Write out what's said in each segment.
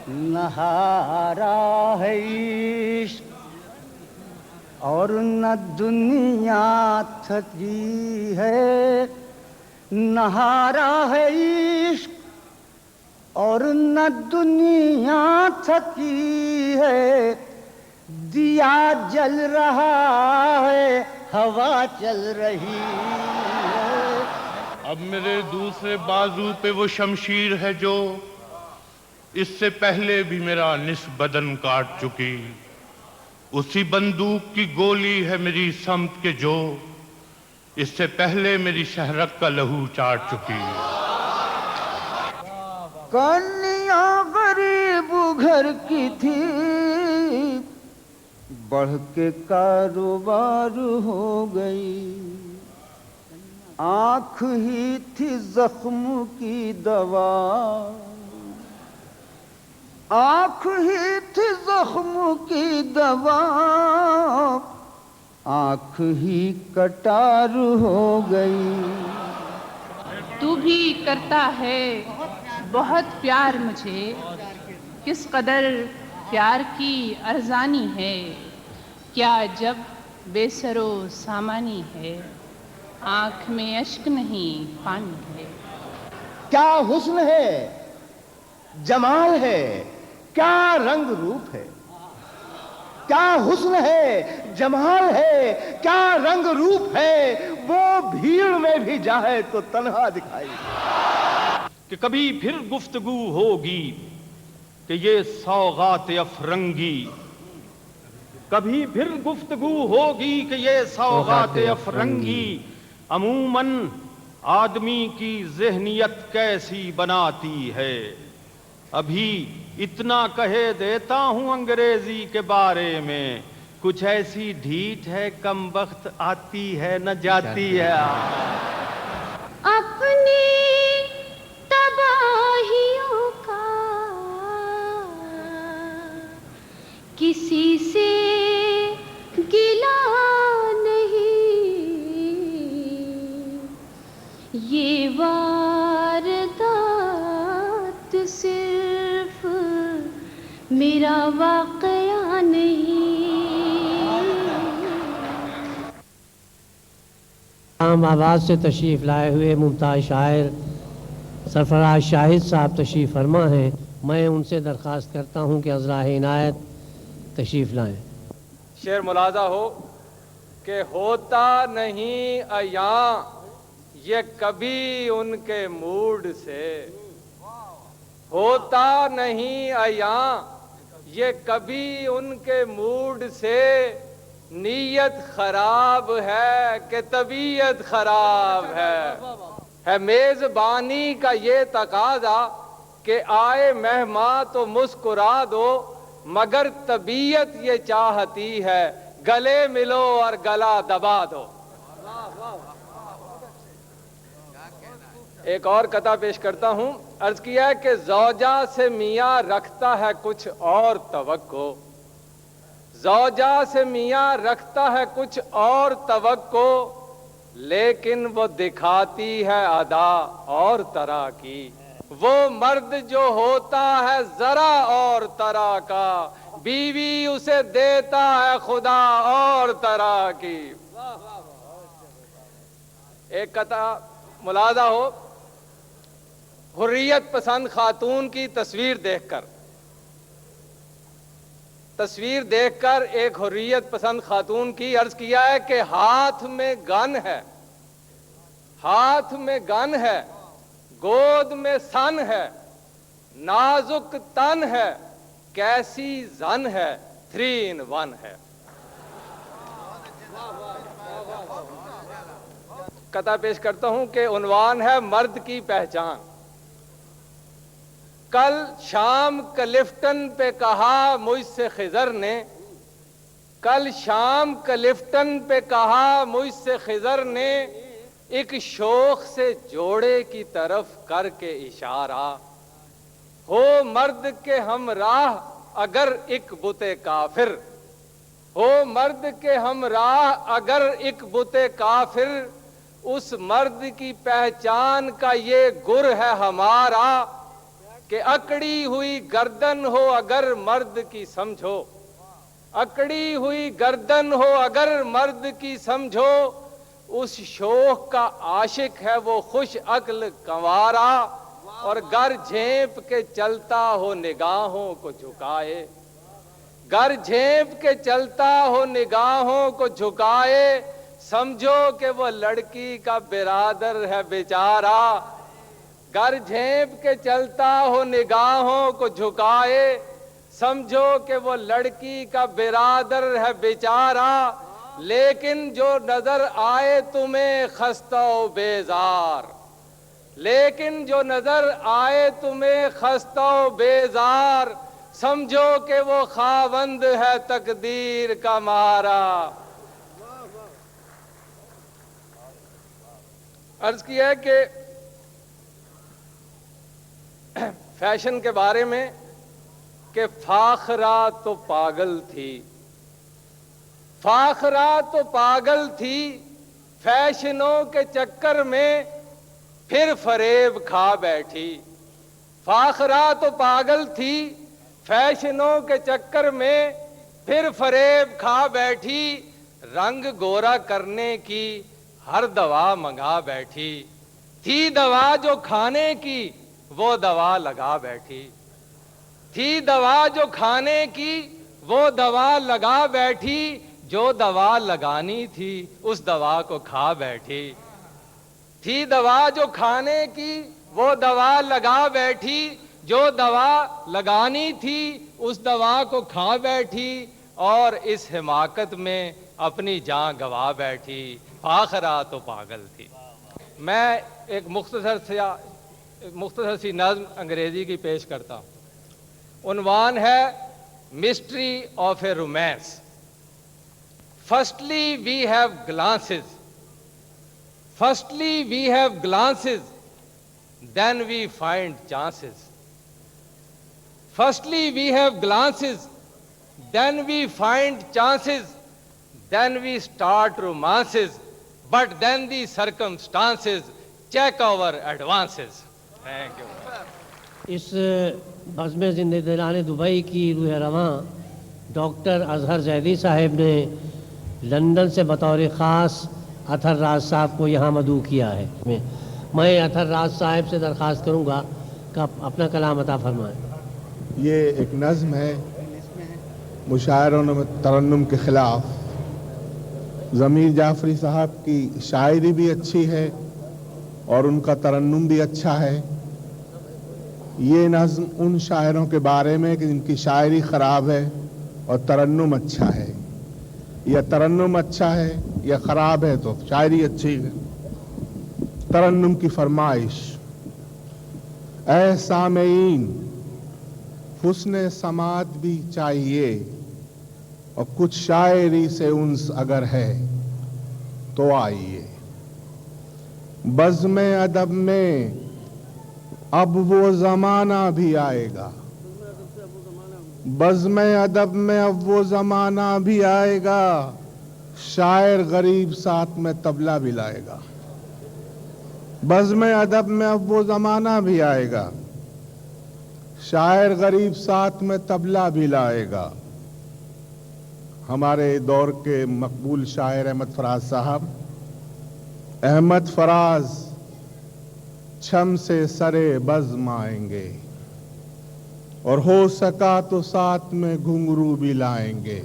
نہارا ہے عشق اور نہ دنیا تھکی ہے، نہارا ہے عشق اور نہ دنیا تھکی ہے، دیا جل رہا ہے ہوا چل رہی ہے۔ اب میرے دوسرے بازو پہ وہ شمشیر ہے جو اس سے پہلے بھی میرا نصف بدن کاٹ چکی، اسی بندوق کی گولی ہے میری سمت کے جو اس سے پہلے میری شہرک کا لہو چاٹ چکی۔ کنیاں غریب گھر کی تھی، بڑھ کے کاروبار ہو گئی، آنکھ ہی تھی زخم کی دوا، آنکھ ہی تھی زخم کی دوا، آنکھ ہی کٹار ہو گئی۔ تو بھی کرتا ہے بہت پیار مجھے، کس قدر پیار کی ارزانی ہے، کیا جب بے سر و سامانی ہے، آنکھ میں اشک نہیں پانی ہے۔ کیا حسن ہے، جمال ہے، کیا رنگ روپ ہے، کیا حسن ہے، جمال ہے، کیا رنگ روپ ہے، وہ بھیڑ میں بھی جائے تو تنہا دکھائی۔ کہ کبھی پھر گفتگو ہوگی کہ یہ سوغات افرنگی، کبھی پھر گفتگو ہوگی کہ یہ سوغات افرنگی عموماً آدمی کی ذہنیت کیسی بناتی ہے۔ ابھی اتنا کہہ دیتا ہوں انگریزی کے بارے میں، کچھ ایسی ڈھیٹ ہے کم بخت آتی ہے نہ جاتی ہے۔ اپنی تباہیوں کا کسی سے گلہ نہیں، یہ واردات صرف میرا واقعہ نہیں۔ اسلام آباد سے تشریف لائے ہوئے ممتاز شاعر سرفراز شاہد صاحب تشریف فرما ہیں، میں ان سے درخواست کرتا ہوں کہ عذرا عنایت تشریف لائیں۔ شعر ملاحظہ ہو کہ ہوتا نہیں عیاں یہ کبھی ان کے موڈ سے، ہوتا نہیں عیاں یہ کبھی ان کے موڈ سے، نیت خراب ہے کہ طبیعت خراب ہے میزبانی کا یہ تقاضا کہ آئے مہمان تو مسکرا دو، مگر طبیعت یہ چاہتی ہے گلے ملو اور گلا دبا دو۔ ایک اور قطعہ پیش کرتا ہوں، عرض کیا ہے کہ زوجہ سے میاں رکھتا ہے کچھ اور توقع، زوجہ سے میاں رکھتا ہے کچھ اور توقع، لیکن وہ دکھاتی ہے ادا اور طرح کی، وہ مرد جو ہوتا ہے ذرا اور طرح کا، بیوی اسے دیتا ہے خدا اور طرح کی۔ ایک قطعہ ملاحظہ ہو، حریت پسند خاتون کی تصویر دیکھ کر ایک حریت پسند خاتون کی عرض کیا ہے کہ ہاتھ میں گن ہے، ہاتھ میں گن ہے، گود میں سن ہے، نازک تن ہے، کیسی زن ہے، 3 in 1 ہے۔ قطعہ پیش کرتا ہوں کہ عنوان ہے مرد کی پہچان۔ کل شام کلفٹن پہ کہا مجھ سے خضر نے، کل شام کلفٹن پہ کہا مجھ سے خضر نے، ایک شوخ سے جوڑے کی طرف کر کے اشارہ، ہو مرد کے ہمراہ اگر ایک بت کافر، ہو مرد کے ہمراہ اگر ایک بت کافر، اس مرد کی پہچان کا یہ گر ہے ہمارا، کہ اکڑی ہوئی گردن ہو اگر مرد کی سمجھو، اکڑی ہوئی گردن ہو اگر مرد کی سمجھو، اس شوخ کا عاشق ہے وہ خوش عقل کنوارا، اور گر جھیپ کے چلتا ہو نگاہوں کو جھکائے، گر جھیپ کے چلتا ہو نگاہوں کو جھکائے، سمجھو کہ وہ لڑکی کا برادر ہے بیچارہ، گر جھیپ کے چلتا ہو نگاہوں کو جھکائے، سمجھو کہ وہ لڑکی کا برادر ہے بیچارہ، لیکن جو نظر آئے تمہیں خستہ و بیزار، لیکن جو نظر آئے تمہیں خستہ و بیزار، سمجھو کہ وہ خاوند ہے تقدیر کا مارا۔ عرض کیا ہے کہ فیشن کے بارے میں کہ فاخرہ تو پاگل تھی، فاخرہ تو پاگل تھی، فیشنوں کے چکر میں پھر فریب کھا بیٹھی، فاخرہ تو پاگل تھی، فیشنوں کے چکر میں پھر فریب کھا بیٹھی، رنگ گورا کرنے کی ہر دوا منگا بیٹھی، تھی دوا جو کھانے کی وہ دوا لگا بیٹھی، تھی دوا جو کھانے کی وہ دوا لگا بیٹھی، جو دوا لگانی تھی اس دوا کو کھا بیٹھی، تھی دوا جو کھانے کی وہ دوا لگا بیٹھی، جو دوا لگانی تھی اس دوا کو کھا بیٹھی، اور اس حماقت میں اپنی جان گوا بیٹھی، فاخرہ تو پاگل تھی۔ میں ایک مختصر سی نظم انگریزی کی پیش کرتا ہوں، عنوان ہے mystery of a romance. Firstly we have glances, firstly we have glances, then we find chances, firstly we have glances, then we find chances, then we start romances, but then the circumstances check our advances. Thank you. اس بزم زندہ دلان Dubai کی روح رواں doctor Azhar Zaidi صاحب نے London سے بطور خاص اطہر راز صاحب کو یہاں مدعو کیا ہے۔ میں اطہر راز صاحب سے درخواست کروں گا کہ اپنا کلام عطا فرمائیں۔ یہ ایک نظم ہے مشاعروں میں ترنم کے خلاف۔ ضمیر جعفری صاحب کی شاعری بھی اچھی ہے اور ان کا ترنم بھی اچھا ہے۔ یہ نظم ان شاعروں کے بارے میں کہ جن کی شاعری خراب ہے اور ترنم اچھا ہے، یا ترنم اچھا ہے یا خراب ہے تو شاعری اچھی ہے۔ ترنم کی فرمائش: اے سامعین، حسن سماعت بھی چاہیے اور کچھ شاعری سے انس اگر ہے تو آئیے۔ بزم ادب میں اب وہ زمانہ بھی آئے گا، بزم ادب میں اب وہ زمانہ بھی آئے گا، شاعر غریب ساتھ میں طبلہ بھی لائے گا۔ بزم ادب میں اب وہ زمانہ بھی آئے گا، شاعر غریب ساتھ میں طبلہ بھی لائے گا۔ ہمارے دور کے مقبول شاعر احمد فراز صاحب، احمد فراز چھم سے سرے بزم آئیں گے اور ہو سکا تو ساتھ میں گھنگرو بھی لائیں گے،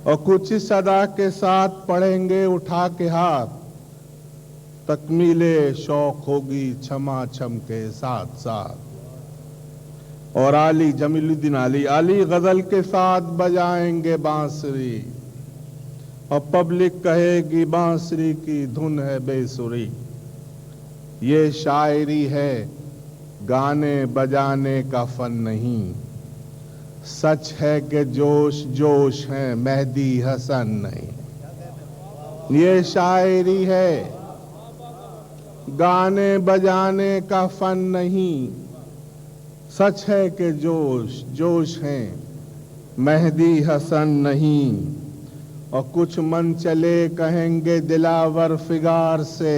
اور کچھ اس ادا کے ساتھ پڑھیں گے اٹھا کے ہاتھ، تکمیل شوق ہوگی چھما چھم کے ساتھ ساتھ۔ اور علی جمیل الدین علی غزل کے ساتھ بجائیں گے بانسری، اور پبلک کہے گی بانسری کی دھن ہے بے سری۔ یہ شاعری ہے، گانے بجانے کا فن نہیں، سچ ہے کہ جوش جوش ہے مہدی حسن نہیں۔ یہ شاعری ہے، گانے بجانے کا فن نہیں، سچ ہے کہ جوش جوش ہیں مہدی حسن نہیں۔ اور کچھ من چلے کہیں گے دلاور فگار سے،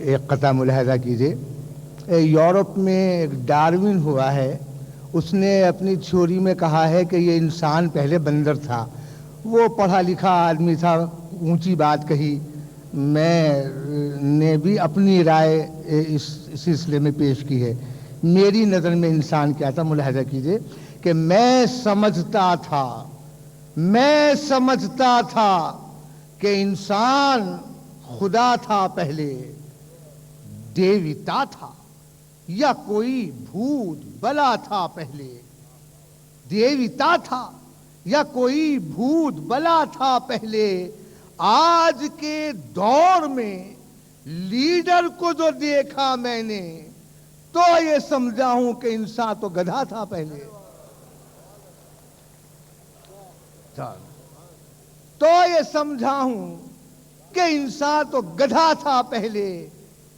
ایک قطعہ ملاحظہ کیجیے. یورپ میں ایک ڈارون ہوا ہے, اس نے اپنی تھیوری میں کہا ہے کہ یہ انسان پہلے بندر تھا. وہ پڑھا لکھا آدمی تھا, اونچی بات کہی. میں نے بھی اپنی رائے اس سلسلے میں پیش کی ہے. میری نظر میں انسان کیا تھا, ملاحظہ کیجیے کہ میں سمجھتا تھا کہ انسان خدا تھا پہلے, دیوتا تھا, یا کوئی بھوت بلا تھا پہلے. دیوتا تھا یا کوئی بھوت بلا تھا پہلے. آج کے دور میں لیڈر کو جو دیکھا میں نے تو یہ سمجھا ہوں کہ انسان تو گدھا تھا پہلے. تو یہ سمجھا ہوں کہ انسان تو گدھا تھا پہلے.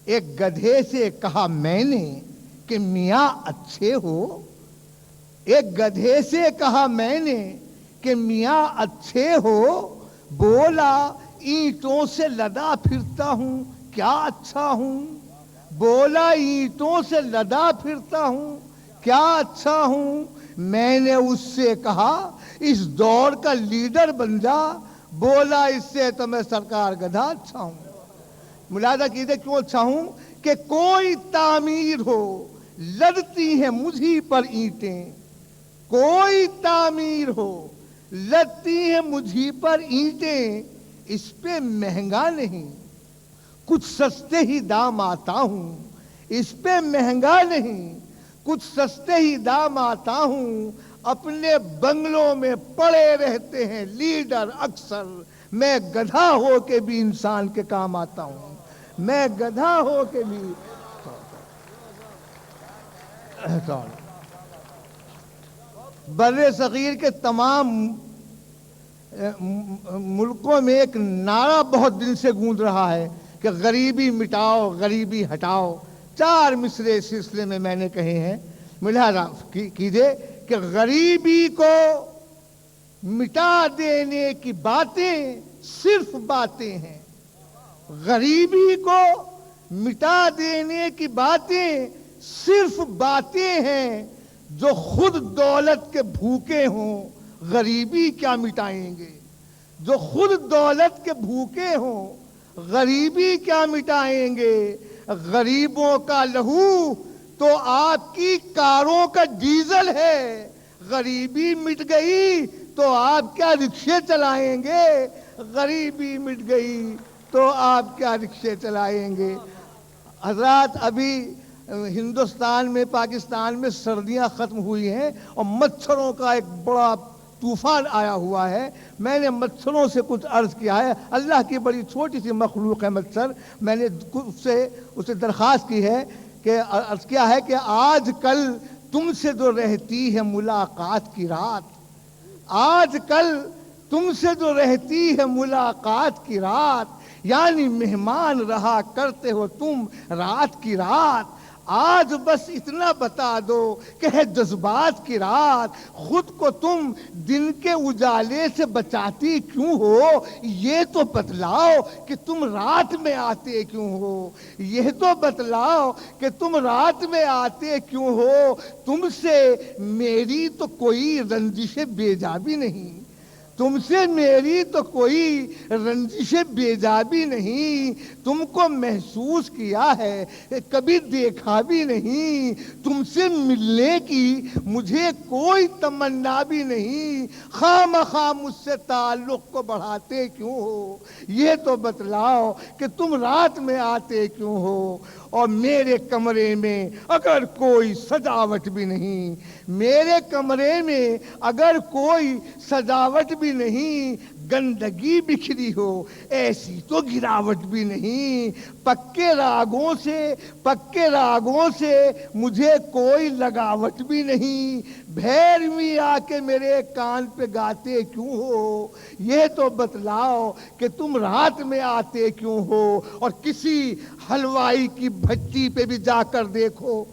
ایک گدھے سے کہا میں نے کہ میاں اچھے ہو. ایک گدھے سے کہا میں نے کہ میاں اچھے ہو. بولا اینٹوں سے لدا پھرتا ہوں کیا اچھا ہوں. بولا اینٹوں سے لدا پھرتا ہوں کیا اچھا ہوں. میں نے اس سے کہا اس دور کا لیڈر بن جا. بولا اس سے تو میں سرکار گدھا اچھا ہوں. ملاحظہ کیجیے کیوں اچھا ہوں کہ کوئی تعمیر ہو لدتی ہیں مجھی پر اینٹیں. کوئی تعمیر ہو لدتی ہیں مجھی پر اینٹیں. اس پہ مہنگا نہیں کچھ سستے ہی دام آتا ہوں. اس پہ مہنگا نہیں کچھ سستے ہی دام آتا ہوں. اپنے بنگلوں میں پڑے رہتے ہیں لیڈر اکثر. میں گدھا ہو کے بھی انسان کے کام آتا ہوں. میں گدھا ہو کے بھی بر صغیر کے تمام ملکوں میں ایک نعرہ بہت دن سے گونج رہا ہے کہ غریبی مٹاؤ غریبی ہٹاؤ. 4 مصرے اس سلسلے میں نے کہے ہیں. ملاحظہ کیجیے کہ غریبی کو مٹا دینے کی باتیں صرف باتیں ہیں. غریبی کو مٹا دینے کی باتیں صرف باتیں ہیں. جو خود دولت کے بھوکے ہوں غریبی کیا مٹائیں گے. جو خود دولت کے بھوکے ہوں غریبی کیا مٹائیں گے. غریبوں کا لہو تو آپ کی کاروں کا ڈیزل ہے. غریبی مٹ گئی تو آپ کیا رکشے چلائیں گے. غریبی مٹ گئی تو آپ کیا رکشے چلائیں گے. حضرات ابھی ہندوستان میں پاکستان میں سردیاں ختم ہوئی ہیں اور مچھروں کا ایک بڑا طوفان آیا ہوا ہے. میں نے مچھروں سے کچھ عرض کیا ہے. اللہ کی بڑی چھوٹی سی مخلوق ہے مچھر. میں نے اسے درخواست کی ہے کہ عرض کیا ہے کہ آج کل تم سے جو رہتی ہے ملاقات کی رات. آج کل تم سے جو رہتی ہے ملاقات کی رات. یعنی مہمان رہا کرتے ہو تم رات کی رات. آج بس اتنا بتا دو کہ ہے جذبات کی رات. خود کو تم دن کے اجالے سے بچاتی کیوں ہو یہ تو بتلاؤ کہ تم رات میں آتے کیوں ہو. یہ تو بتلاؤ کہ تم رات میں آتے کیوں ہو. تم سے میری تو کوئی رنجش بیجا بھی نہیں. تم سے میری تو کوئی رنجش بیجا بھی نہیں. تم کو محسوس کیا ہے کبھی دیکھا بھی نہیں. تم سے ملنے کی مجھے کوئی تمنا بھی نہیں. خواہ مخواہ مجھ سے تعلق کو بڑھاتے کیوں ہو یہ تو بتلاؤ کہ تم رات میں آتے کیوں ہو. اور میرے کمرے میں اگر کوئی سجاوٹ بھی نہیں. میرے کمرے میں اگر کوئی سجاوٹ بھی نہیں. گندگی بکھری ہو ایسی تو گراوٹ بھی نہیں. پکے راگوں سے مجھے کوئی لگاوٹ بھی نہیں. بھیرویں آ کے میرے کان پہ گاتے کیوں ہو یہ تو بتلاؤ کہ تم رات میں آتے کیوں ہو. اور کسی حلوائی کی بھٹی پہ بھی جا کر دیکھو.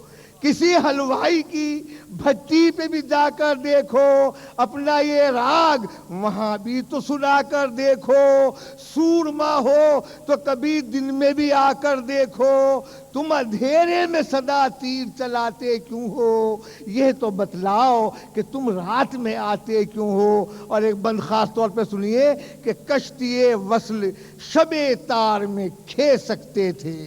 کسی حلوائی کی بھٹی پہ بھی جا کر دیکھو، اپنا یہ راگ وہاں بھی تو سنا کر دیکھو، سورما ہو تو کبھی دن میں بھی آ کر دیکھو، تم اندھیرے میں سدا تیر چلاتے کیوں ہو، یہ تو بتلاؤ کہ تم رات میں آتے کیوں ہو۔ اور ایک بند خاص طور پہ سنیے کہ کشتی وصل شب تار میں کھے سکتے تھے،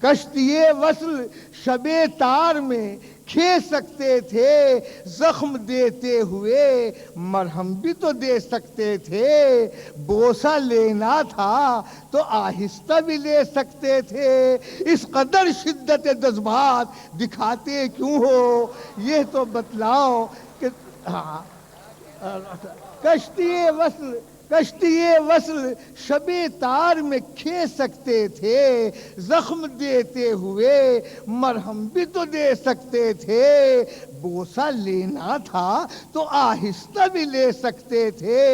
کشتی وصل شب تار میں کھے سکتے تھے، زخم دیتے ہوئے مرہم بھی تو دے سکتے تھے، بوسہ لینا تھا تو آہستہ بھی لے سکتے تھے، اس قدر شدت جذبات دکھاتے کیوں ہو، یہ تو بتلاؤ کہ کشتی وصل شب تار میں کھے سکتے تھے، زخم دیتے ہوئے مرہم بھی تو دے سکتے تھے، بوسہ لینا تھا تو آہستہ بھی لے سکتے تھے،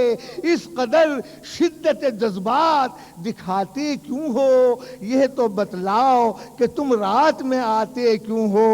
اس قدر شدت جذبات دکھاتے کیوں ہو، یہ تو بتلاؤ کہ تم رات میں آتے کیوں ہو،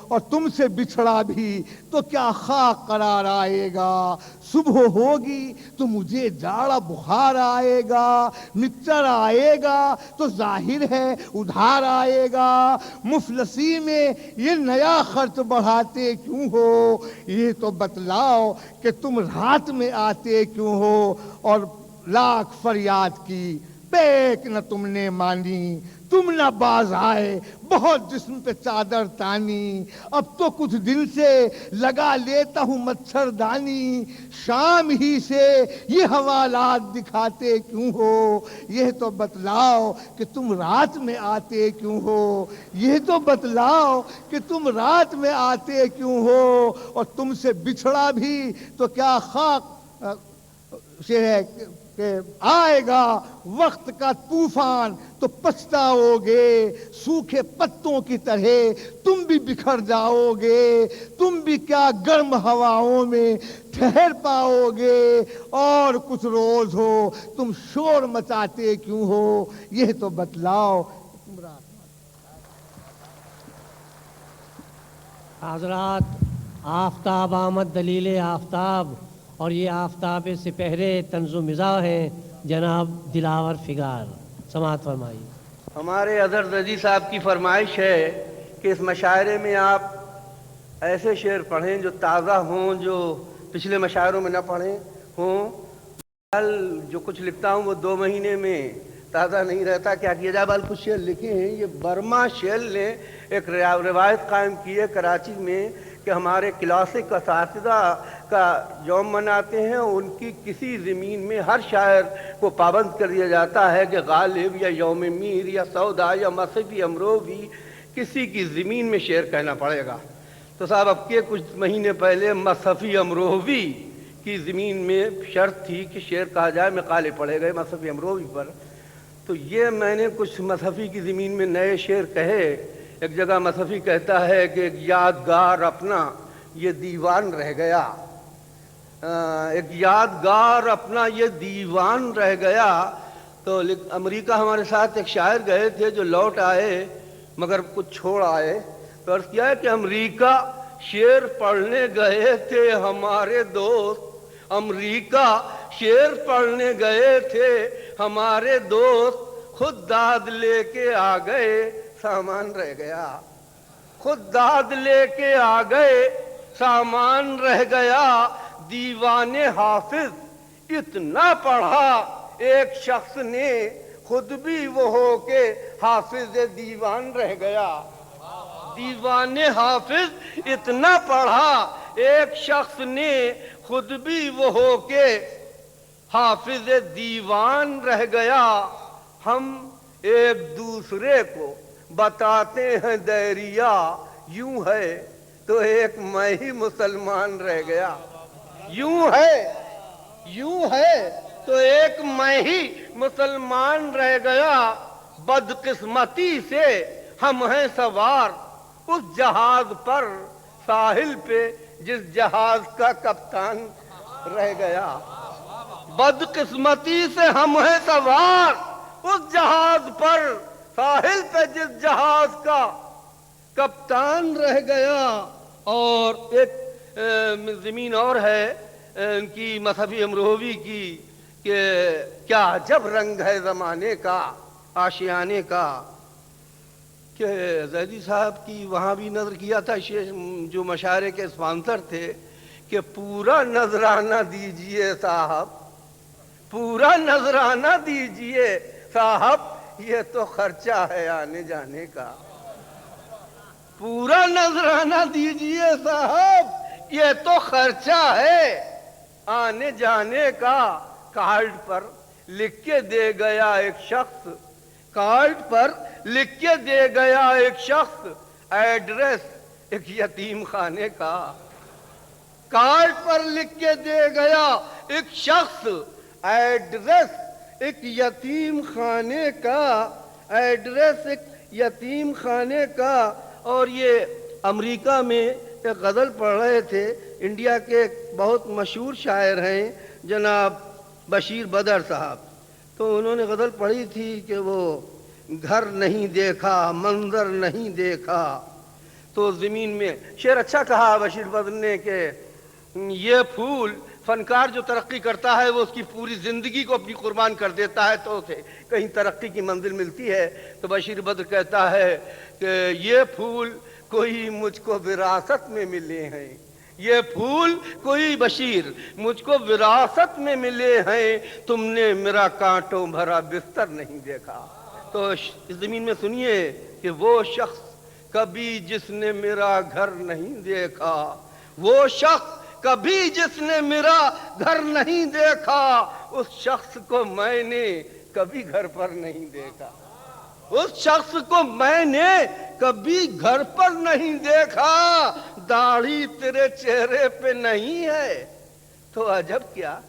اور تم سے بچھڑا بھی تو کیا خاک قرار آئے گا، صبح ہوگی تو مجھے جاڑا بخار آئے گا، مکسچر آئے گا تو ظاہر ہے ادھار آئے گا، مفلسی میں یہ نیا خرچ بڑھاتے کیوں ہو، یہ تو بتلاؤ کہ تم رات میں آتے کیوں ہو، اور لاکھ فریاد کی بیک نہ تم نے مانی، تم نہ باز آئے بہت جسم پہ چادر تانی، اب تو کچھ دن سے لگا لیتا ہوں مچھردانی، شام ہی سے یہ حوالات دکھاتے کیوں ہو، یہ تو بتلاؤ کہ تم رات میں آتے کیوں ہو، یہ تو بتلاؤ کہ تم رات میں آتے کیوں ہو، اور تم سے بچھڑا بھی تو کیا خاک ہے کہ آئے گا وقت کا طوفان تو پچھتاؤ گے، سوکھے پتوں کی طرح تم بھی بکھر جاؤ گے، تم بھی کیا گرم ہواؤں میں ٹھہر پاؤ گے، اور کچھ روز ہو تم شور مچاتے کیوں ہو، یہ تو بتلاؤ۔ حضرات، آفتاب آمد دلیل آفتاب، اور یہ آفتاب سپہرے طنز و مزاح ہیں جناب دلاور فگار، سماعت فرمائیے۔ ہمارے اظہر رضی صاحب کی فرمائش ہے کہ اس مشاعرے میں آپ ایسے شعر پڑھیں جو تازہ ہوں، جو پچھلے مشاعروں میں نہ پڑھیں ہوں۔ جو کچھ لکھتا ہوں وہ 2 مہینے میں تازہ نہیں رہتا، کیا کیا جائے، بال کچھ شعر لکھے ہیں۔ یہ برما شیل نے ایک روایت قائم کی ہے کراچی میں کہ ہمارے کلاسک اساتذہ کا یوم مناتے ہیں، ان کی کسی زمین میں ہر شاعر کو پابند کر دیا جاتا ہے کہ غالب یا یوم میر یا سودا یا مصفی امروی کسی کی زمین میں شعر کہنا پڑے گا۔ تو صاحب اب کے کچھ مہینے پہلے مصفی امروی کی زمین میں شرط تھی کہ شعر کہا جائے، مقالے پڑے گئے مصفی امروی پر، تو یہ میں نے کچھ مصفی کی زمین میں نئے شعر کہے۔ ایک جگہ مصفی کہتا ہے کہ ایک یادگار اپنا یہ دیوان رہ گیا، ایک یادگار اپنا یہ دیوان رہ گیا۔ تو امریکہ ہمارے ساتھ ایک شاعر گئے تھے جو لوٹ آئے مگر کچھ چھوڑ آئے، تو عرض کیا ہے کہ امریکہ شعر پڑھنے گئے تھے ہمارے دوست، امریکہ شعر پڑھنے گئے تھے ہمارے دوست، خود داد لے کے آ گئے سامان رہ گیا، خود داد لے کے آ گئے سامان رہ گیا۔ دیوان حافظ اتنا پڑھا ایک شخص نے، خود بھی وہ ہو کے حافظ دیوان رہ گیا۔ دیوان حافظ اتنا پڑھا ایک شخص نے، خود بھی وہ ہو کے حافظ دیوان رہ گیا۔ ہم ایک دوسرے کو بتاتے ہیں دیریا، یوں ہے تو ایک میں ہی مسلمان رہ گیا، یوں ہے تو ایک میں ہی مسلمان رہ گیا۔ بدقسمتی سے ہم ہیں سوار اس جہاز پر، ساحل پہ جس جہاز کا کپتان رہ گیا۔ بدقسمتی سے ہم ہیں سوار اس جہاز پر، ساحل پہ جس جہاز کا کپتان رہ گیا. اور ایک زمین اور ہے ان کی مصحف امروہوی کی کہ کیا عجب رنگ ہے زمانے کا آشیانے کا. کہ زیدی صاحب کی وہاں بھی نظر کیا تھا جو مشاعرے کے اسپانسر تھے کہ پورا نذرانہ دیجئے صاحب, پورا نذرانہ دیجئے صاحب, یہ تو خرچہ ہے آنے جانے کا. پورا نذرانہ دیجئے صاحب, یہ تو خرچہ ہے آنے جانے کا. کارڈ پر لکھ کے دے گیا ایک شخص, کارڈ پر لکھ کے دے گیا ایک شخص ایڈریس ایک یتیم خانے کا. کارڈ پر لکھ کے دے گیا ایک شخص ایڈریس ایک یتیم خانے کا, ایڈریس ایک یتیم خانے کا. اور یہ امریکہ میں ایک غزل پڑھ رہے تھے, انڈیا کے ایک بہت مشہور شاعر ہیں جناب بشیر بدر صاحب, تو انہوں نے غزل پڑھی تھی کہ وہ گھر نہیں دیکھا منظر نہیں دیکھا. تو زمین میں شعر اچھا کہا بشیر بدر نے کہ یہ پھول فنکار جو ترقی کرتا ہے وہ اس کی پوری زندگی کو اپنی قربان کر دیتا ہے تو اسے کہیں ترقی کی منزل ملتی ہے. تو بشیر بدر کہتا ہے کہ یہ پھول کوئی مجھ کو وراثت میں ملے ہیں, یہ پھول کوئی بشیر مجھ کو وراثت میں ملے ہیں, تم نے میرا کانٹوں بھرا بستر نہیں دیکھا. تو اس زمین میں سنیے کہ وہ شخص کبھی جس نے میرا گھر نہیں دیکھا, وہ شخص کبھی جس نے میرا گھر نہیں دیکھا, اس شخص کو میں نے کبھی گھر پر نہیں دیکھا, اس شخص کو میں نے کبھی گھر پر نہیں دیکھا. داڑھی تیرے چہرے پہ نہیں ہے تو عجب کیا,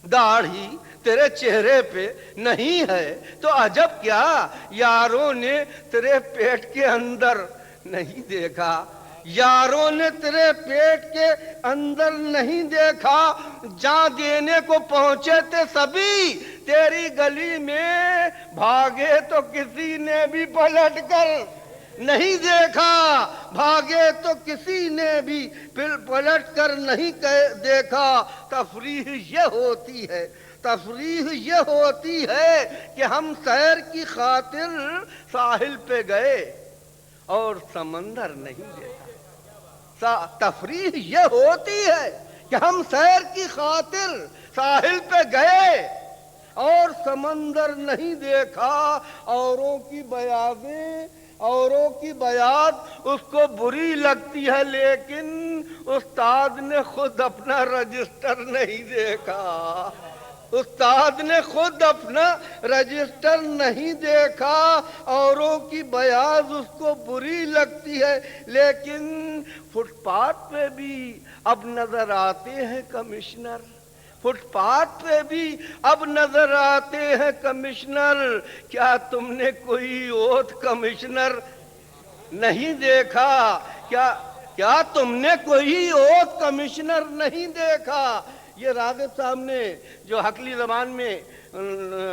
داڑھی تیرے چہرے پہ نہیں ہے تو عجب کیا, یاروں نے تیرے پیٹ کے اندر نہیں دیکھا, یاروں نے تیرے پیٹ کے اندر نہیں دیکھا. جان دینے کو پہنچے تھے سبھی تیری گلی میں, بھاگے تو کسی نے بھی پلٹ کر نہیں دیکھا, بھاگے تو کسی نے بھی پلٹ کر نہیں دیکھا. تفریح یہ ہوتی ہے, تفریح یہ ہوتی ہے کہ ہم سیر کی خاطر ساحل پہ گئے اور سمندر نہیں دیکھا. تفریح یہ ہوتی ہے کہ ہم سیر کی خاطر ساحل پہ گئے اور سمندر نہیں دیکھا. اوروں کی بیاضیں, اوروں کی بیاض اس کو بری لگتی ہے, لیکن استاد نے خود اپنا رجسٹر نہیں دیکھا, استاد نے خود اپنا رجسٹر نہیں دیکھا. اوروں کی بیاض اس کو بری لگتی ہے, لیکن فٹ پاتھ پہ بھی اب نظر آتے ہیں کمشنر, فٹ پاتھ پہ بھی اب نظر آتے ہیں کمشنر. کیا تم نے کوئی اوتھ کمشنر نہیں دیکھا, کیا تم نے کوئی اوتھ کمشنر نہیں دیکھا. یہ راغب صاحب نے جو حقلی زبان میں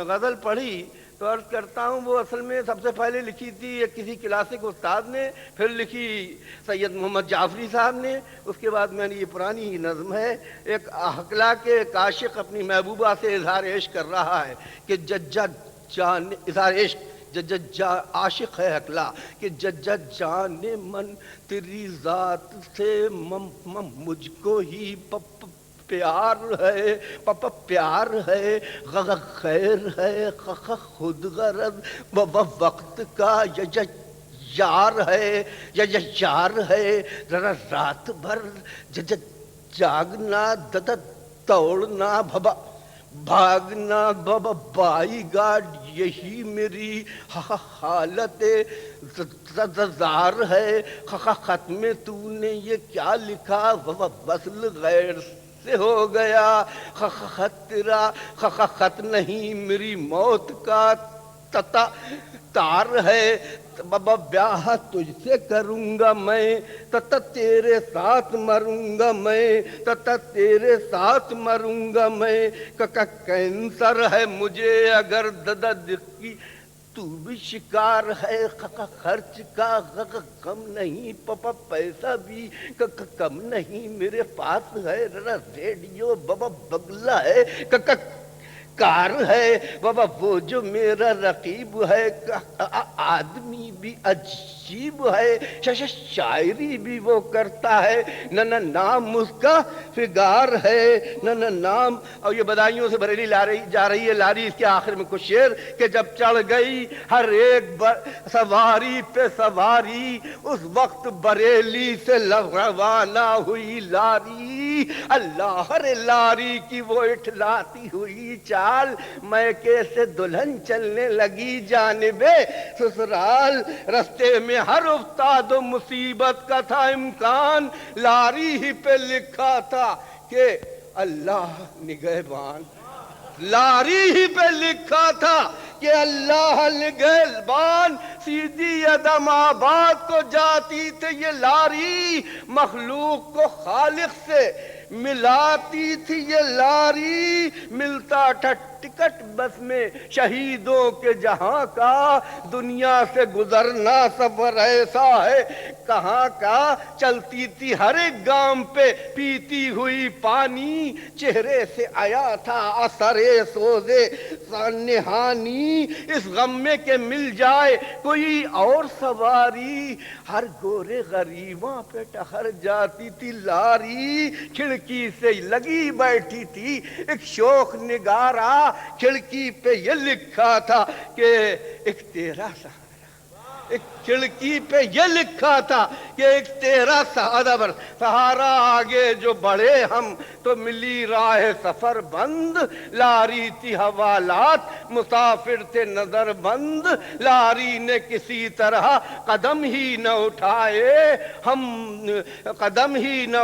غزل پڑھی تو عرض کرتا ہوں وہ اصل میں سب سے پہلے لکھی تھی ایک کسی کلاسک استاد نے, پھر لکھی سید محمد جعفری صاحب نے, اس کے بعد میں نے یہ پرانی نظم ہے. ایک حقلا کے ایک عاشق اپنی محبوبہ سے اظہار عشق کر رہا ہے کہ ججا جان, اظہار عشق ججا عاشق ہے حقلا کہ ججا جان من تیری ذات سے مجھ کو ہی پیار ہے, پیار ہے, خیر ہے, خود غرض وقت کا یار ہے, یار ہے. ذرا رات بھر جاگنا, دوڑنا, بھاگنا بائی گا, یہی میری حالت زار ہے. خط میں تو نے یہ کیا لکھا, وصل غیر سے ہو گیا. خط تیرا خط نہیں میری موت کا تار ہے. بیاہ تجھ سے کروں گا میں, تیرے ساتھ مروں گا میں, تیرے ساتھ مروں گا میں. کینسر ہے مجھے اگر دد کی تو بھی شکار ہے خرچ کا کم نہیں، پاپا پیسہ بھی کم نہیں، میرے پاس ہے ریڈیو بابا، بنگلہ ہے، کار ہے بابا، وہ جو میرا رقیب ہے، آدمی بھی عجیب ہے، شاعری بھی وہ کرتا ہے، نہ نام اس کا فگار ہے، نہ نام۔ اور یہ بدائیوں سے بریلی جا رہی ہے لاری، اس کے آخر میں کچھ شعر کہ جب چڑھ گئی ہر ایک سواری پہ سواری، اس وقت بریلی سے روانہ ہوئی لاری، اللہ ہر لاری کی وہ اٹھلاتی ہوئی چال، میں کیسے دلہن چلنے لگی جانب سسرال، رستے میں ہر افتاد و مصیبت کا تھا امکان، لاری ہی پہ لکھا تھا کہ اللہ نگہبان، لاری ہی پہ لکھا تھا کہ اللہ نگہبان، سیدھی عدم آباد کو جاتی تھی یہ لاری، مخلوق کو خالق سے ملاتی تھی یہ لاری، ملتا تھا ٹکٹ بس میں شہیدوں کے جہاں کا، دنیا سے گزرنا سفر ایسا ہے کہاں کا، چلتی تھی ہر ایک گام پہ پیتی ہوئی پانی، چہرے سے آیا تھا اثر سوزے نہانی، اس غم میں کہ مل جائے کوئی اور سواری، ہر گورے غریباں پہ ٹہر جاتی تھی لاری، کھڑکی سے لگی بیٹھی تھی ایک شوخ نگارہ، کھڑکی پہ یہ لکھا تھا کہ ایک تیرا سہارا، ایک کھڑکی پہ یہ لکھا تھا کہ ایک تیرا سہارا، آگے جو بڑھے ہم تو ملی راہ سفر بند، لاری تھی حوالات مسافر تھے نظر بند، لاری نے کسی طرح قدم ہی نہ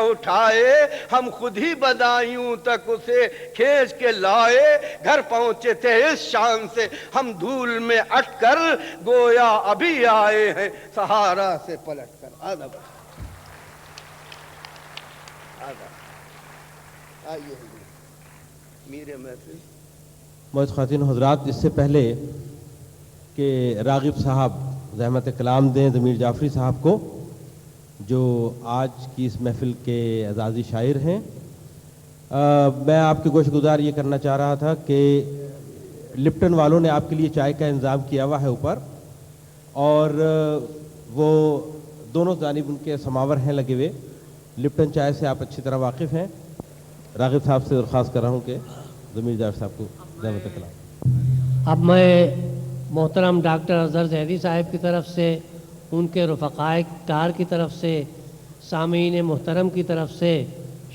اٹھائے، ہم خود ہی بدایوں تک اسے کھینچ کے لائے، گھر پہنچے تھے اس شان سے ہم دھول میں اٹک کر، گویا ابھی آئے ہیں سہارا سے پلٹ کر۔ آئیے میرے محفل معزز خواتین و حضرات، اس سے پہلے کہ راغب صاحب زحمت کلام دیں ضمیر جعفری صاحب کو جو آج کی اس محفل کے اعزازی شاعر ہیں، میں آپ کے گوش گزار یہ کرنا چاہ رہا تھا کہ لپٹن والوں نے آپ کے لیے چائے کا انتظام کیا ہوا ہے اوپر، اور وہ دونوں جانب ان کے سماور ہیں لگے ہوئے، لپٹن چائے سے آپ اچھی طرح واقف ہیں۔ راغب صاحب سے درخواست کر رہا ہوں کہ ضمیر جعفری صاحب کو زحمت کلام۔ اب میں محترم ڈاکٹر اظہر زیدی صاحب کی طرف سے، ان کے رفقائے کار کی طرف سے، سامعین محترم کی طرف سے،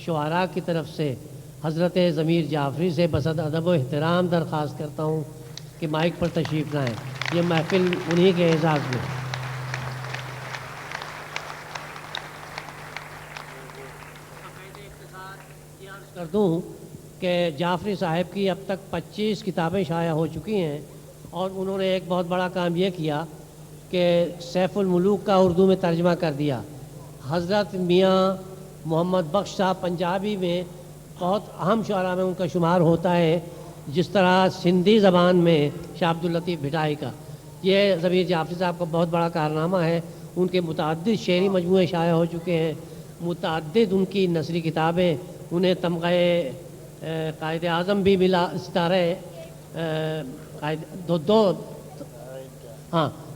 شعراء کی طرف سے حضرت ضمیر جعفری سے بصد ادب و احترام درخواست کرتا ہوں کہ مائک پر تشریف لائیں، یہ محفل انہی کے اعزاز میں۔ کر دوں کہ جعفری صاحب کی اب تک 25 کتابیں شائع ہو چکی ہیں، اور انہوں نے ایک بہت بڑا کام یہ کیا کہ سیف الملوک کا اردو میں ترجمہ کر دیا۔ حضرت میاں محمد بخش صاحب پنجابی میں بہت اہم شعراء میں ان کا شمار ہوتا ہے، جس طرح سندھی زبان میں شاہ عبداللطیف بھٹائی کا۔ یہ ضمیر جعفری صاحب کا بہت بڑا کارنامہ ہے، ان کے متعدد شعری مجموعے شائع ہو چکے ہیں، متعدد ان کی نثری کتابیں، انہیں تمغہ قائد اعظم بھی ملا، ستارہ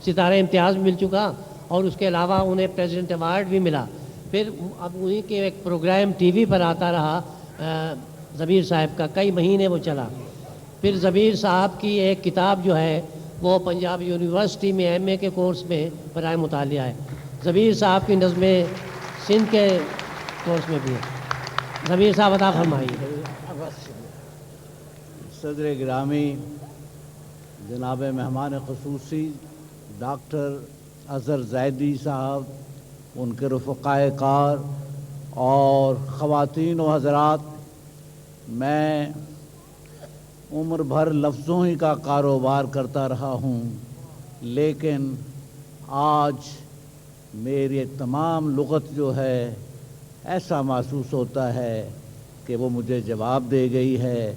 ستارہ امتیاز مل چکا، اور اس کے علاوہ انہیں پریزیڈنٹ ایوارڈ بھی ملا۔ پھر اب انہیں کے ایک پروگرام ٹی وی پر آتا رہا ضمیر صاحب کا، کئی مہینے وہ چلا۔ پھر ضمیر صاحب کی ایک کتاب جو ہے وہ پنجاب یونیورسٹی میں ایم اے کے کورس میں برائے مطالعہ ہے۔ ضمیر صاحب کی نظمیں سندھ کے کورس میں بھی ہے۔ ضمیر صاحب عطا فرمائیے۔ صدر گرامی، جناب مہمان خصوصی ڈاکٹر اظہر زیدی صاحب، ان کے رفقائے کار اور خواتین و حضرات، میں عمر بھر لفظوں ہی کا کاروبار کرتا رہا ہوں، لیکن آج میری تمام لغت جو ہے ایسا محسوس ہوتا ہے کہ وہ مجھے جواب دے گئی ہے۔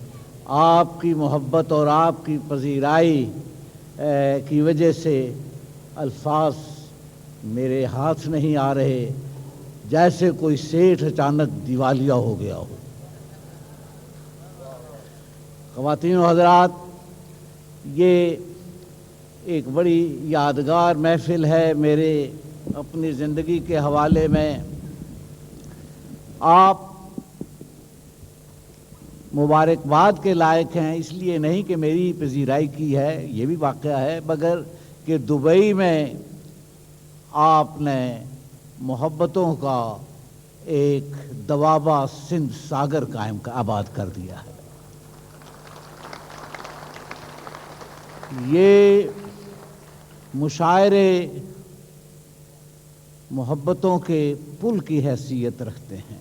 آپ کی محبت اور آپ کی پذیرائی کی وجہ سے الفاظ میرے ہاتھ نہیں آ رہے، جیسے کوئی سیٹھ اچانک دیوالیہ ہو گیا ہو۔ خواتین و حضرات، یہ ایک بڑی یادگار محفل ہے میرے اپنی زندگی کے حوالے میں۔ آپ مبارکباد کے لائق ہیں، اس لیے نہیں کہ میری پذیرائی کی ہے، یہ بھی واقعہ ہے، مگر کہ دبئی میں آپ نے محبتوں کا ایک دوابہ سندھ ساگر قائم آباد کر دیا ہے۔ یہ مشاعرے محبتوں کے پل کی حیثیت رکھتے ہیں۔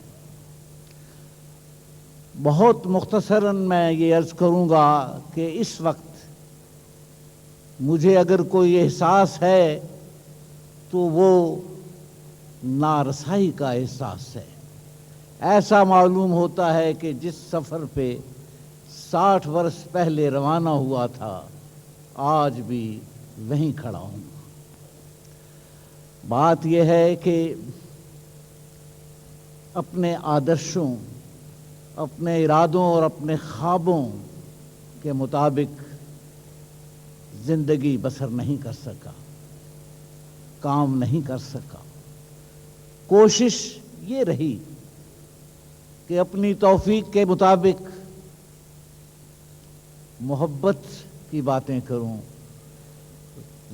بہت مختصراً میں یہ عرض کروں گا کہ اس وقت مجھے اگر کوئی احساس ہے تو وہ نارسائی کا احساس ہے۔ ایسا معلوم ہوتا ہے کہ جس سفر پہ 60 برس پہلے روانہ ہوا تھا، آج بھی وہیں کھڑا ہوں۔ بات یہ ہے کہ اپنے آدرشوں، اپنے ارادوں اور اپنے خوابوں کے مطابق زندگی بسر نہیں کر سکا، کام نہیں کر سکا۔ کوشش یہ رہی کہ اپنی توفیق کے مطابق محبت کی باتیں کروں،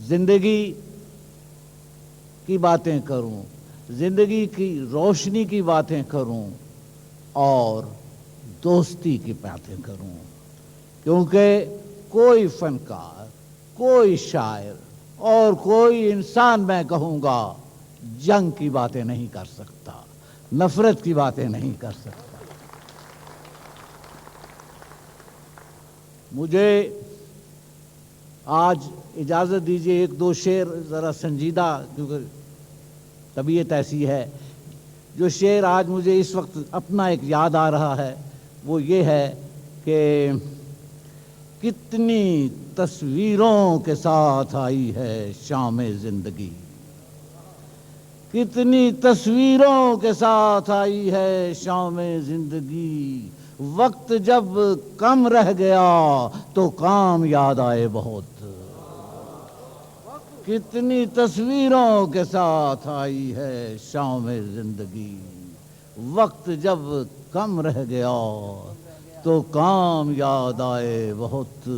زندگی کی باتیں کروں، زندگی کی روشنی کی باتیں کروں اور دوستی کی باتیں کروں، کیونکہ کوئی فنکار، کوئی شاعر اور کوئی انسان میں کہوں گا جنگ کی باتیں نہیں کر سکتا، نفرت کی باتیں نہیں کر سکتا۔ مجھے آج اجازت دیجیے ایک دو شعر ذرا سنجیدہ، کیونکہ طبیعت ایسی ہے۔ جو شعر آج مجھے اس وقت اپنا ایک یاد آ رہا ہے وہ یہ ہے کہ کتنی تصویروں کے ساتھ آئی ہے شام زندگی، کتنی تصویروں کے ساتھ آئی ہے شام زندگی، وقت جب کم رہ گیا تو کام یاد آئے بہت، کتنی تصویروں کے ساتھ آئی ہے شام زندگی، وقت جب کم رہ گیا تو کام یاد آئے بہت،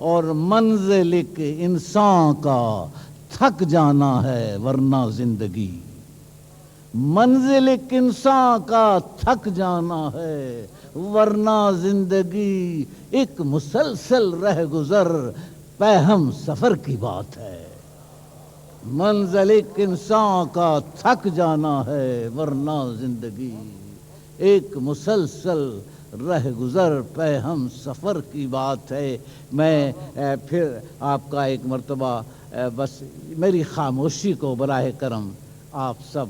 اور منزل ایک انسان کا تھک جانا ہے ورنہ زندگی، منزل ایک انسان کا تھک جانا ہے ورنہ زندگی، ایک مسلسل رہ گزر پہ ہم سفر کی بات ہے، منزل ایک انسان کا تھک جانا ہے ورنہ زندگی، ایک مسلسل رہ گزر پہ ہم سفر کی بات ہے۔ میں پھر آپ کا ایک مرتبہ بس میری خاموشی کو براہ کرم آپ سب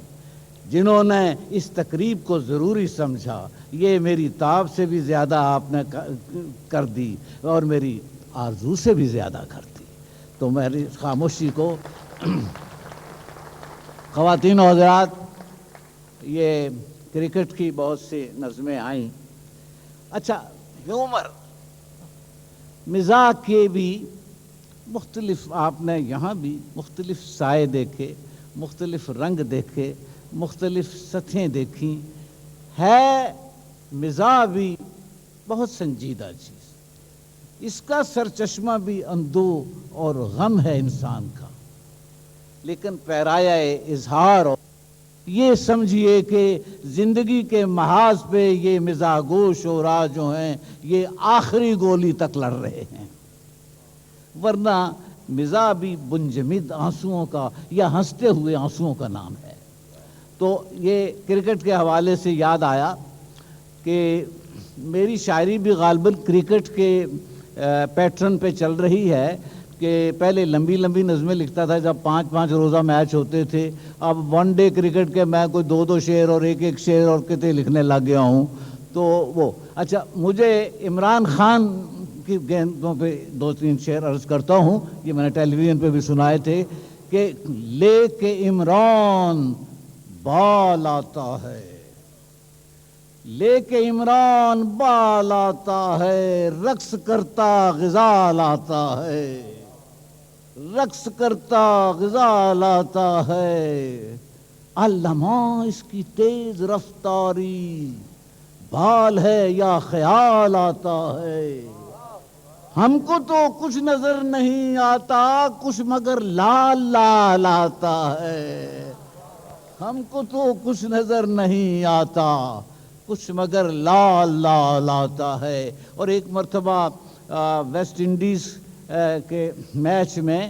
جنہوں نے اس تقریب کو ضروری سمجھا، یہ میری تاب سے بھی زیادہ آپ نے کر دی اور میری آرزو سے بھی زیادہ کر دی، تو میری خاموشی کو خواتین و حضرات، یہ کرکٹ کی بہت سی نظمیں آئیں۔ اچھا، ہیومر، مزاح کے بھی مختلف، آپ نے یہاں بھی مختلف سائے دیکھے، مختلف رنگ دیکھے، مختلف سطحیں دیکھیں، ہے مزاح بھی بہت سنجیدہ چیز، اس کا سرچشمہ بھی اندوہ اور غم ہے انسان کا، لیکن پیرایہ اظہار یہ سمجھیے کہ زندگی کے محاذ پہ یہ مزاح گو شعراء جو ہیں یہ آخری گولی تک لڑ رہے ہیں، ورنہ مزاح بھی منجمد آنسوؤں کا یا ہنستے ہوئے آنسوؤں کا نام ہے۔ تو یہ کرکٹ کے حوالے سے یاد آیا کہ میری شاعری بھی غالباً کرکٹ کے پیٹرن پہ چل رہی ہے کہ پہلے لمبی لمبی نظمیں لکھتا تھا جب 5 روزہ میچ ہوتے تھے، اب ون ڈے کرکٹ کے میں کوئی 2 شعر اور ایک شعر اور کتے لکھنے لگ گیا ہوں۔ تو وہ اچھا، مجھے عمران خان کی گیندوں پہ 2-3 شعر عرض کرتا ہوں، یہ میں نے ٹیلی ویژن پہ بھی سنائے تھے کہ لے کے عمران بال آتا ہے، لے کے عمران بال آتا ہے، رقص کرتا غزال آتا ہے، رقص کرتا غزال آتا ہے، علامہ اس کی تیز رفتاری بال ہے یا خیال آتا ہے، ہم کو تو کچھ نظر نہیں آتا کچھ مگر لال لال آتا ہے، ہم کو تو کچھ نظر نہیں آتا کچھ مگر لال لال آتا ہے۔ اور ایک مرتبہ ویسٹ انڈیز کے میچ میں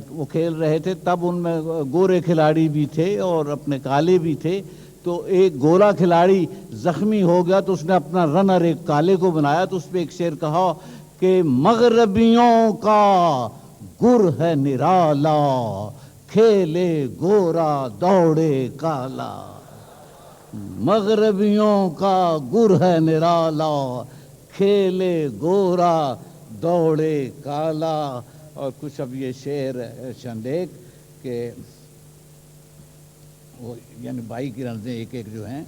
وہ کھیل رہے تھے، تب ان میں گورے کھلاڑی بھی تھے اور اپنے کالے بھی تھے، تو ایک گورا کھلاڑی زخمی ہو گیا تو اس نے اپنا رنر ایک کالے کو بنایا، تو اس پہ ایک شعر کہا کہ مغربیوں کا گر ہے نرالا، کھیلے گورا دوڑے کالا، مغربیوں کا گر ہے نرالا، کھیلے گورا دوڑے کالا۔ اور کچھ اب یہ شعر چند ایک کہ وہ یعنی بائی کی رمزیں ایک ایک جو ہیں۔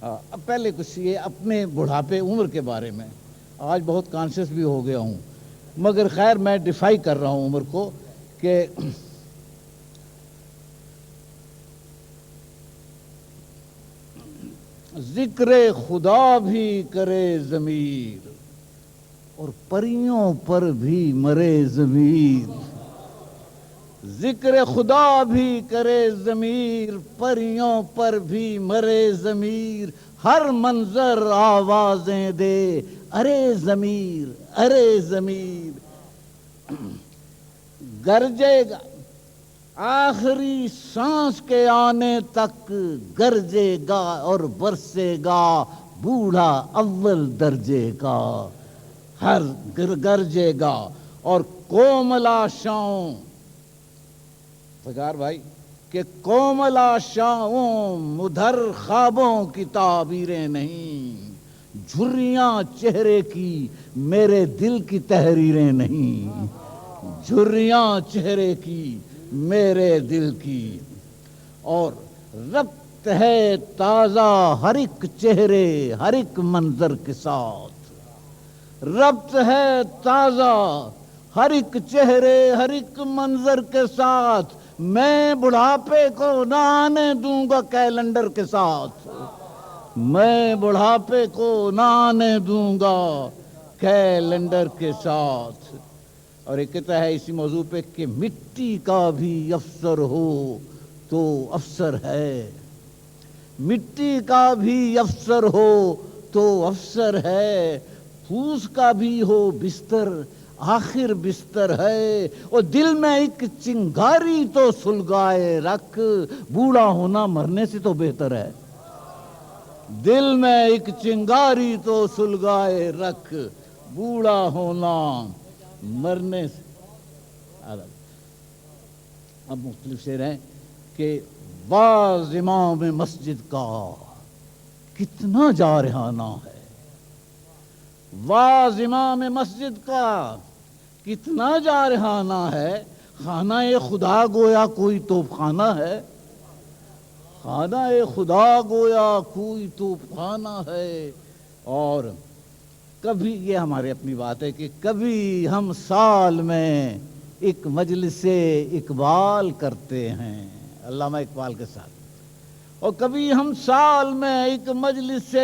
اب پہلے کچھ یہ اپنے بڑھاپے عمر کے بارے میں، آج بہت کانشیس بھی ہو گیا ہوں، مگر خیر میں ڈیفائی کر رہا ہوں عمر کو کہ ذکر خدا بھی کرے ضمیر اور پریوں پر بھی مرے ضمیر، ذکر خدا بھی کرے ضمیر پریوں پر بھی مرے ضمیر، ہر منظر آوازیں دے ارے ضمیر ارے ضمیر، گرجے گا آخری سانس کے آنے تک گرجے گا اور برسے گا بوڑھا اول درجے کا، ہر گرجے گا اور کوملا شاؤں فجار بھائی کہ کوملا شاؤں مدھر خوابوں کی تعبیریں نہیں، جھریاں چہرے کی میرے دل کی تحریریں نہیں، جھریاں چہرے کی میرے دل کی، اور ربط ہے تازہ ہر ایک چہرے ہر ایک منظر کے ساتھ، ربط ہے تازہ ہر ایک چہرے ہر ایک منظر کے ساتھ، میں بڑھاپے کو نہ آنے دوں گا کیلنڈر کے ساتھ، میں بڑھاپے کو نہ آنے دوں گا کیلنڈر کے ساتھ۔ اور ایک کہتا ہے اسی موضوع پہ کہ مٹی کا بھی افسر ہو تو افسر ہے، مٹی کا بھی افسر ہو تو افسر ہے، پھوس کا بھی ہو بستر آخر بستر ہے، اور دل میں ایک چنگاری تو سلگائے رکھ، بوڑھا ہونا مرنے سے تو بہتر ہے، دل میں ایک چنگاری تو سلگائے رکھ، بوڑھا ہونا مرنے سے۔ اب مختلف شعر ہیں کہ باز امام مسجد کا کتنا جارحانہ ہے، واز امام مسجد کا کتنا جارحانہ ہے، خانہ خدا گویا کوئی توپ خانہ ہے، خانہ خدا گویا کوئی توپ خانہ ہے۔ اور کبھی یہ ہماری اپنی بات ہے کہ کبھی ہم سال میں ایک مجلس اقبال کرتے ہیں علامہ اقبال کے ساتھ، اور کبھی ہم سال میں ایک مجلس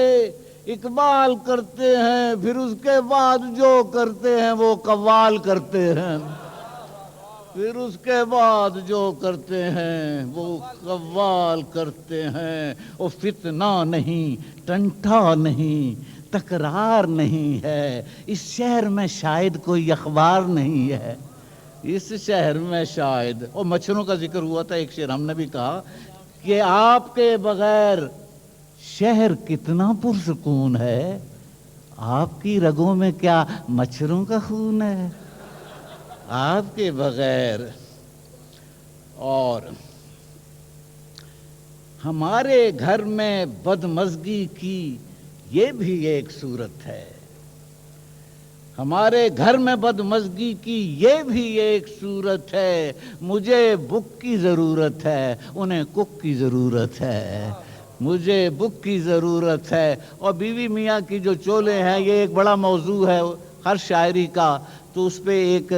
اقبال کرتے ہیں، پھر اس کے بعد جو کرتے ہیں وہ قوال کرتے ہیں، پھر اس کے بعد جو کرتے ہیں وہ قوال کرتے ہیں، وہ فتنہ نہیں ٹنٹا نہیں تکرار نہیں ہے، اس شہر میں شاید کوئی اخبار نہیں ہے، اس شہر میں شاید۔ اور مچھروں کا ذکر ہوا تھا، ایک شعر ہم نے بھی کہا کہ آپ کے بغیر شہر کتنا پرسکون ہے، آپ کی رگوں میں کیا مچھروں کا خون ہے، آپ کے بغیر۔ اور ہمارے گھر میں بدمزگی کی یہ بھی ایک صورت ہے، ہمارے گھر میں بدمزگی کی یہ بھی ایک صورت ہے، مجھے بک کی ضرورت ہے، انہیں کک کی ضرورت ہے، مجھے بک کی ضرورت ہے۔ اور بیوی میاں کی جو چولے ہیں یہ ایک بڑا موضوع ہے ہر شاعری کا، تو اس پہ ایک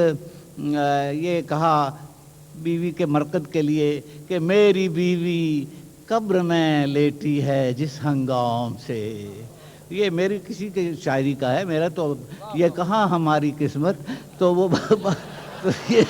یہ کہا بیوی کے مرکز کے لیے کہ میری بیوی قبر میں لیٹی ہے جس ہنگام سے، یہ میری کسی کے شاعری کا ہے، میرا تو یہ کہاں ہماری قسمت، تو وہ تو یہ